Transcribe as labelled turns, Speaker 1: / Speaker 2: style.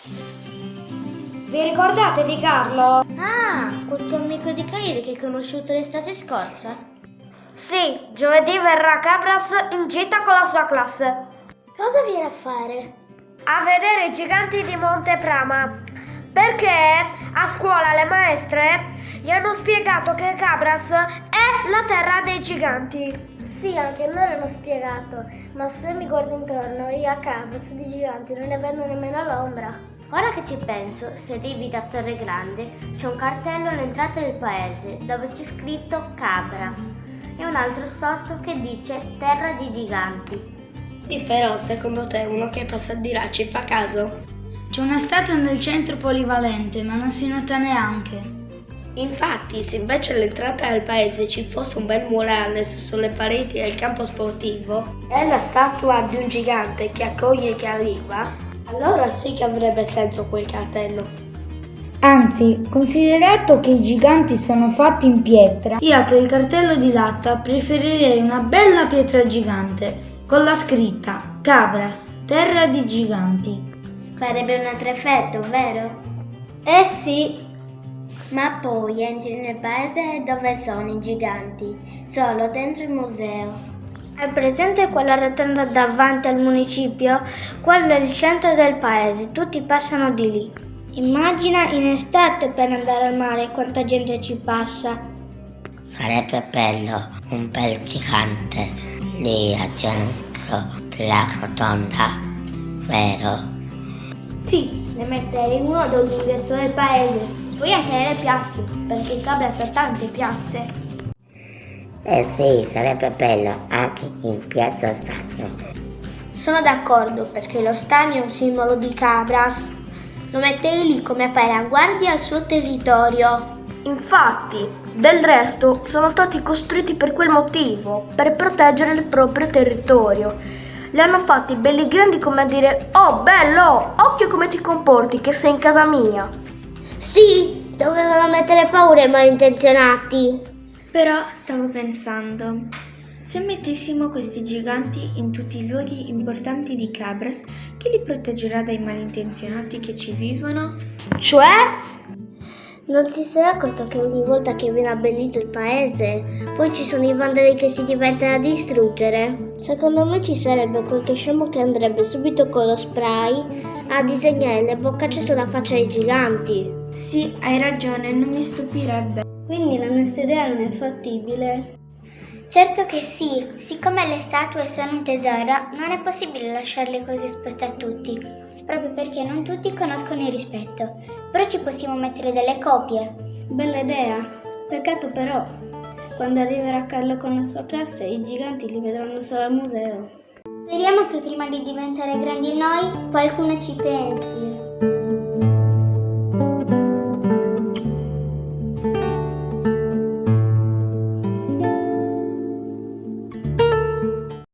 Speaker 1: Vi ricordate di Carlo?
Speaker 2: Ah, quel tuo amico di Cagliari che hai conosciuto l'estate scorsa?
Speaker 1: Sì, giovedì verrà a Cabras in gita con la sua classe.
Speaker 2: Cosa viene a fare?
Speaker 1: A vedere i giganti di Monte Prama. Perché a scuola le maestre gli hanno spiegato che Cabras è la terra dei giganti.
Speaker 2: Sì, anche a noi l'hanno spiegato, ma se mi guardo intorno, io a Cabras di giganti non ne vedo nemmeno l'ombra. Ora che ci penso, se arrivi da Torre Grande, c'è un cartello all'entrata del paese dove c'è scritto Cabras e un altro sotto che dice Terra di Giganti.
Speaker 1: Sì, però secondo te uno che passa di là ci fa caso?
Speaker 3: C'è una statua nel centro polivalente, ma non si nota neanche.
Speaker 1: Infatti, se invece all'entrata del paese ci fosse un bel murale sulle pareti del campo sportivo e la statua di un gigante che accoglie chi arriva, allora sì che avrebbe senso quel cartello.
Speaker 3: Anzi, considerato che i giganti sono fatti in pietra, io che il cartello di latta preferirei una bella pietra gigante con la scritta Cabras, terra di giganti.
Speaker 2: Farebbe un altro effetto, vero?
Speaker 1: Eh sì,
Speaker 2: Ma poi entri nel paese e dove sono i giganti? Solo dentro il museo.
Speaker 1: hai presente quella rotonda davanti al municipio? Quello è il centro del paese, tutti passano di lì. Immagina in estate per andare al mare quanta gente ci passa.
Speaker 4: Sarebbe bello un bel gigante lì a centro della rotonda, vero?
Speaker 1: Sì, ne metterei uno ad ogni ingresso del paese. Poi anche nelle piazze, perché il Cabras ha tante piazze.
Speaker 4: Eh sì, sarebbe bello anche in Piazza Stadio.
Speaker 1: Sono d'accordo, perché lo stagno è un simbolo di Cabras. Lo metterei lì come a fare la guardia al suo territorio. Infatti, del resto, sono stati costruiti per quel motivo, per proteggere il proprio territorio. Li hanno fatti belli grandi come a dire: oh bello, occhio come ti comporti, che sei in casa mia.
Speaker 2: Sì, dovevano mettere paura ai malintenzionati.
Speaker 3: Però stavo pensando, se mettessimo questi giganti in tutti i luoghi importanti di Cabras, chi li proteggerà dai malintenzionati che ci vivono?
Speaker 1: Cioè?
Speaker 2: Non ti sei accorto che ogni volta che viene abbellito il paese, poi ci sono i vandali che si divertono a distruggere? Secondo me ci sarebbe qualche scemo che andrebbe subito con lo spray a disegnare le boccacce sulla faccia dei giganti.
Speaker 3: Sì, hai ragione, non mi stupirebbe.
Speaker 2: Quindi la nostra idea non è fattibile.
Speaker 5: Certo che sì, siccome le statue sono un tesoro, non è possibile lasciarle così esposte a tutti, proprio perché non tutti conoscono il rispetto, però ci possiamo mettere delle copie.
Speaker 2: Bella idea. Peccato però, quando arriverà Carlo con la sua classe, i giganti li vedranno solo al museo.
Speaker 5: Speriamo che prima di diventare grandi noi qualcuno ci pensi.